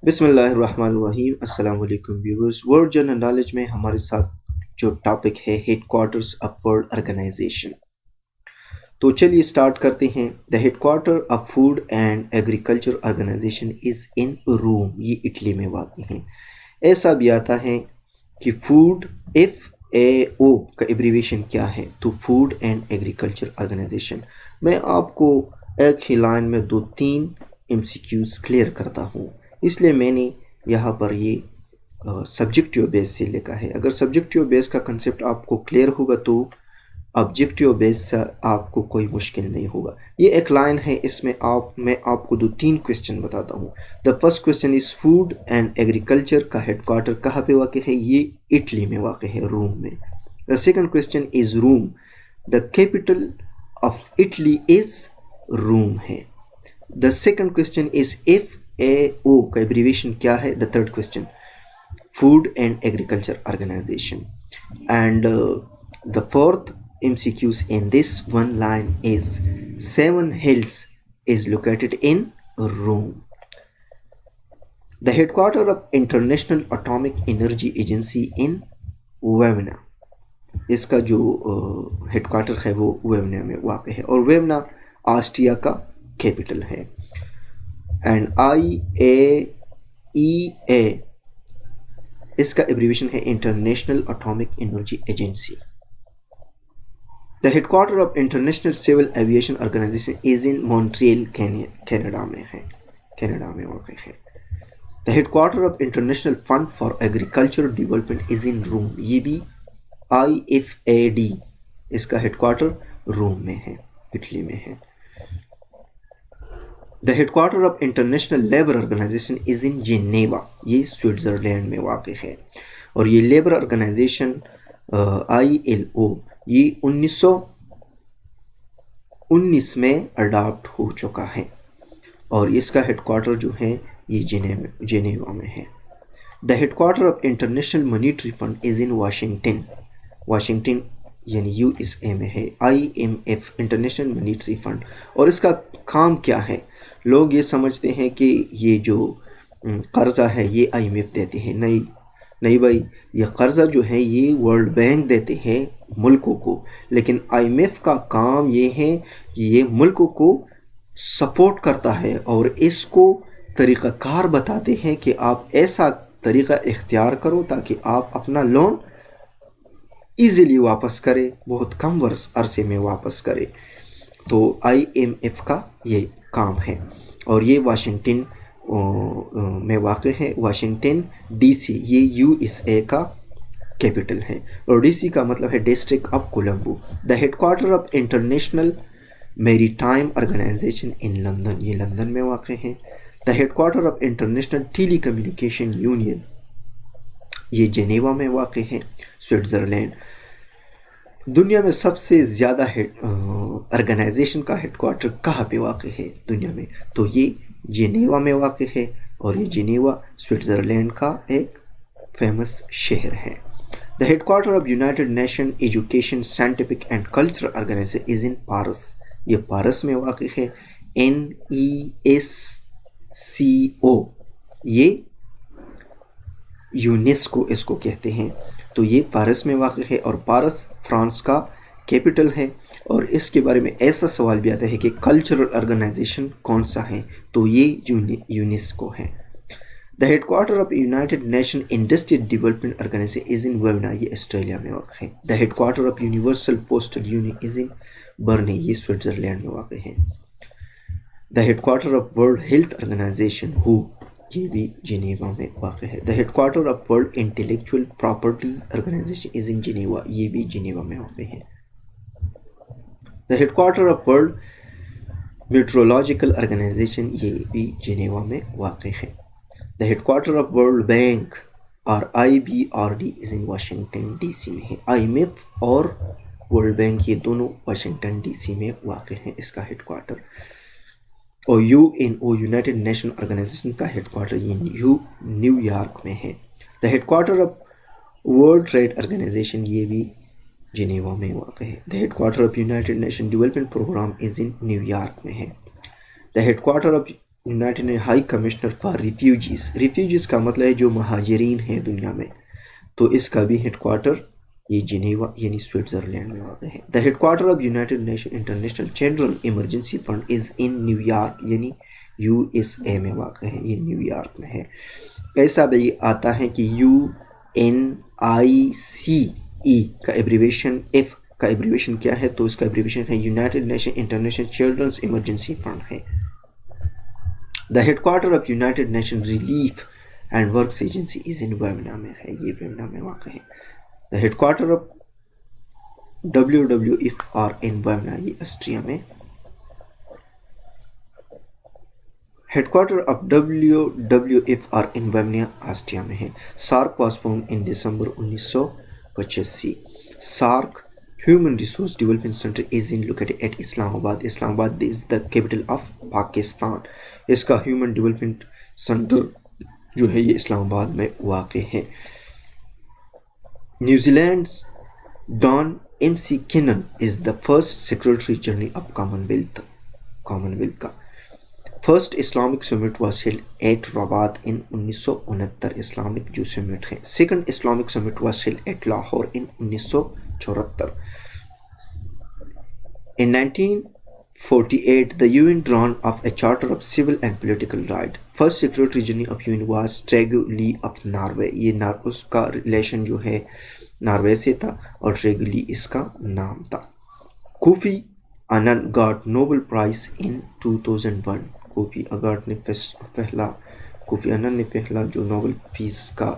बिस्मिल्लाहिर्रहमानिर्रहीम। अस्सलाम वालेकुम व्यूअर्स। वर्ल्ड जनरल नॉलेज में हमारे साथ जो टॉपिक है हेडक्वार्टर्स ऑफ वर्ल्ड ऑर्गेनाइजेशन। तो चलिए स्टार्ट करते हैं। The headquarter of Food and Agriculture Organization is in Rome. ये इटली में वाक़ है। ऐसा भी आता है कि फूड FAO का एब्रीवेशन क्या है, तो फूड एंड एग्रीकल्चर ऑर्गेनाइजेशन। मैं आपको एक ही लाइन में दो तीन MCQs क्लियर करता हूँ, इसलिए मैंने यहाँ पर ये सब्जेक्टिव बेस से लिखा है। अगर सब्जेक्टिव बेस का कंसेप्ट आपको क्लियर होगा तो ऑब्जेक्टिव बेस से आपको कोई मुश्किल नहीं होगा। ये एक लाइन है, इसमें मैं आपको दो तीन क्वेश्चन बताता हूँ। The first question is food and agriculture का हेडक्वार्टर कहाँ पे वाक़ है? ये इटली में वाक़ है, रोम में। The second question is Rome. The capital of Italy is Rome है। The second question is FAO का एब्रीवेशन क्या है? The third question Food and Agriculture Organization. And the fourth MCQs in this one line is Seven Hills is located in Rome. The headquarter of International Atomic Energy Agency in Vienna. इसका जो headquarter है वो वेवना में वाक़ है, और Vienna Austria का capital है। एंड IAEA इसका एब्रीवेशन है International Atomic Energy Agency. The headquarter of International Civil Aviation Organization is in Montreal, Canada में है, कनाडा में वाक़ है। The headquarter of International Fund for Agriculture Development is in Rome. ये भी IFAD इसका हेडक्वार्टर रोम में है, इटली में है। The headquarter of international labour organisation is in Geneva. ये स्विट्ज़रलैंड में वाक़ है। और ये लेबर ऑर्गेनाइजेशन ILO ये 1919 में अडॉप्ट हो चुका है, और इसका हेडक्वार्टर जो है ये जिनेवा में है। The headquarter of international monetary fund is in Washington. Washington यानी USA में है। IMF international monetary fund. और इसका काम क्या है? लोग ये समझते हैं कि ये जो कर्ज़ा है ये IMF देते हैं। नहीं भाई, ये कर्ज़ा जो है ये वर्ल्ड बैंक देते हैं मुल्कों को, लेकिन IMF का काम ये है कि ये मुल्कों को सपोर्ट करता है और इसको तरीक़ाकार बताते हैं कि आप ऐसा तरीक़ा इख्तियार करो ताकि आप अपना लोन ईज़िली वापस करें, बहुत कम अरसे में वापस करें। तो IMF का ये काम है, और ये वाशिंगटन में वाक़ है। वाशिंगटन DC ये USA का कैपिटल है, और DC का मतलब है district of Columbia. The headquarter of international maritime organisation in London, ये लंदन में वाक़ है। The headquarter of international telecommunication union ये जेनेवा में वाक़ है, स्विट्ज़रलैंड। दुनिया में सबसे ज़्यादा ऑर्गेनाइजेशन का हेडक्वार्टर कहाँ पे वाक़ है दुनिया में? तो ये जेनेवा में वाक़ है, और ये जेनेवा स्विट्ज़रलैंड का एक फेमस शहर है। The headquarter of United nation education scientific and cultural organisation is in Paris. ये पारिस में वाक़ है। UNESCO ये यूनेस्को इसको कहते हैं। तो ये पारिस में वाक़ है, और पारिस फ्रांस का कैपिटल है। और इसके बारे में ऐसा सवाल भी आता है कि कल्चरल ऑर्गेनाइजेशन कौन सा है, तो ये यूनेस्को है। The headquarter of United Nation Industrial Development Organization is in Vienna, ये ऑस्ट्रेलिया में वाक़ है। The headquarter of Universal Postal Union is in Berne, ये स्विट्ज़रलैंड में वाक़ है। The headquarter of World Health Organization WHO ये भी जिनेवा में वाक़ है। The headquarter of World Intellectual Property Organization is in Geneva, ये भी जिनेवा में वाक़ है। The headquarter of World Meteorological Organization ये भी जिनेवा में वाक़ है। The headquarter of world bank और IBRD is in Washington DC में है। IMF और वर्ल्ड बैंक ये दोनों वाशिंगटन DC में वाक़ हैं, इसका हेडक्वार्टर। और UNO यूनाइटेड नेशन ऑर्गेनाइजेशन का हेडक्वार्टर ये न्यूयॉर्क में है। The headquarter of world trade organisation ये भी जिनेवा में वाक़ है। The headquarter of United nation development programme is in New York में है। द हेडक्वार्टर ऑफ यूनाइटेड ने हाई कमिश्नर फॉर रिफ्यूजीज का मतलब है जो महाजरीन हैं दुनिया में, तो इसका भी हेडक्वार्टर ये जिनेवा यानी स्विट्जरलैंड में वाक़ है। The headquarter of United Nation international children emergency fund is in New York यानी यूएसए में वाक़ है, ये न्यूयॉर्क में है। ऐसा भी आता है कि UNICE का एब्रीवेशन एफ का एब्रीवेशन क्या है, तो इसका एब्रीवेशन है United Nation International Children's Emergency Fund है। The headquarter of United Nation Relief and Works Agency is in Vienna में है, ये वेमना में वाक़ है। The headquarter of WWF in Vienna, ये ऑस्ट्रिया में। Headquarter of WWF in Vienna Austria में है। SAARC was form in December 1985। SAARC Human Resource Development Centre is in located at Islamabad. Islamabad is the capital of Pakistan. इसका ह्यूमन डेवलपमेंट सेंटर जो है ये इस्लामाबाद में वाक़ है। New Zealand's Don MC. Is the first secretary general of Commonwealth का। First Islamic summit was held at Rabat in 1969 Islamic जो summit है। Second Islamic summit was held at Lahore in 1974। In 1948, the UN drawn up a charter of civil and political rights. First Secretary General of UN was Trygve Lie of Norway. ये उसका relation जो है Norway से था और ट्रेगु ली इसका नाम था। Kofi Annan got Nobel prize in 2001। Kofi Annan ने पहला जो नोबेल पीस का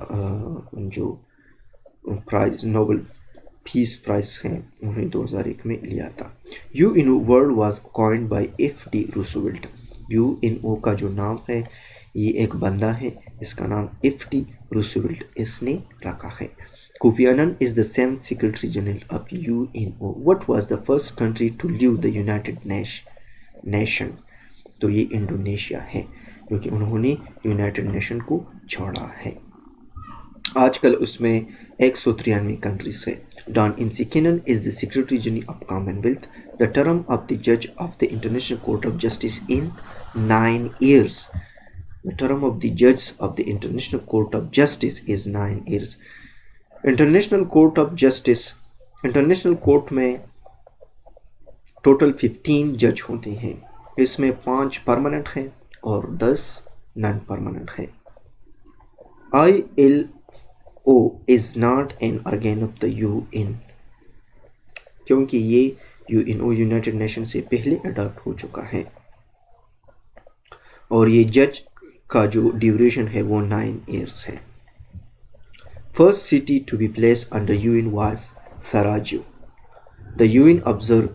जो प्राइज नोबेल पीस प्राइज है उन्हें 2001 में लिया था। UNO word was coined bye FD Roosevelt. UNO का जो नाम है ये एक बंदा है, इसका नाम FD रूसवेल्ट इसने रखा है। Kofi Annan is the 7th secretary general of UNO। What was the first country to leave the United Nation, तो ये इंडोनेशिया है क्योंकि उन्होंने यूनाइटेड नेशन को छोड़ा है। आजकल उसमें 193 कंट्रीज है। डॉन MC. is the Secretary General of Commonwealth. The term of the judge of the International Court of Justice in 9 years. The term of the judge of the International Court of Justice is 9 years. International Court of Justice, International Court में total 15 जज होते हैं, इसमें 5 permanent हैं और 10 non permanent है। ILO is not an organ of the UN, क्योंकि ये UNO यूनाइटेड नेशन से पहले अडॉप्ट हो चुका है और ये जज का जो ड्यूरेशन है वो 9 years है। First city to be placed under UN was Sarajevo. The UN observed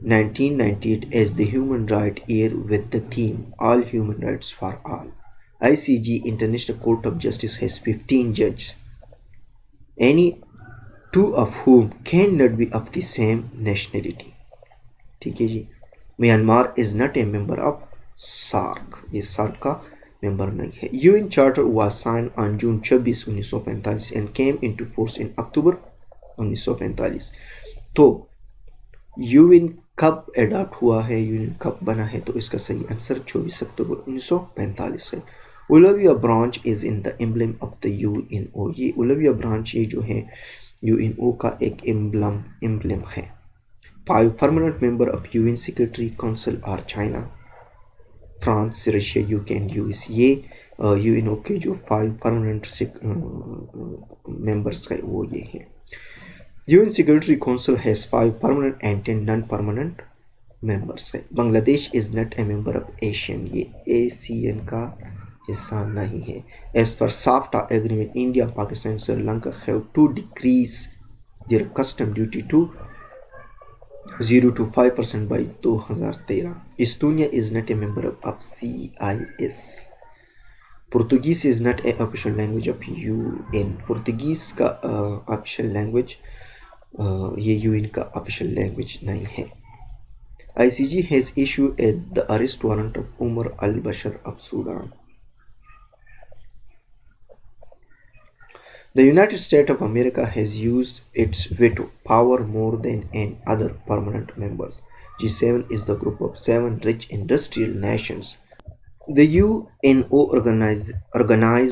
1998 as the Human Rights Year with the theme All Human Rights for All. ICJ International Court of Justice has 15 judges, any 2 of whom cannot be of the same nationality. ठीक है जी। Myanmar is not a member of SAARC, ये सार्क का member नहीं है। UN Charter was signed on June 26, 1945 and came into force in October 1945। तो UN कब adopt हुआ है, UN कब बना है, तो इसका सही आंसर 24 अक्टूबर 1945 है। Olive branch is in the emblem of the UNO। ये उलविया ब्रांच ये जो है UNO का एक एम्बलम है। 5 permanent member of UN secretary council are China, France, Russia, UK and US। ये UNO के जो 5 परमानेंट मेंबर्स है वो ये हैं। UN Security Council has 5 permanent and 10 non-permanent members है। Bangladesh is not a member of Asian, ये ASEAN का हिस्सा नहीं है। As per SAFTA agreement India, Pakistan, Sri Lanka have to decrease there custom duty to 0 to 5% by 2013। Estonia is not a member of CIS। Portuguese is not a official language of UN। Portuguese का official language ये UN का official language नहीं है। ICJ has issued the arrest warrant of Umar al-Bashir of Sudan। The United States of America has used its veto power more than any other permanent members। G7 is the group of 7 rich industrial nations The UNO organize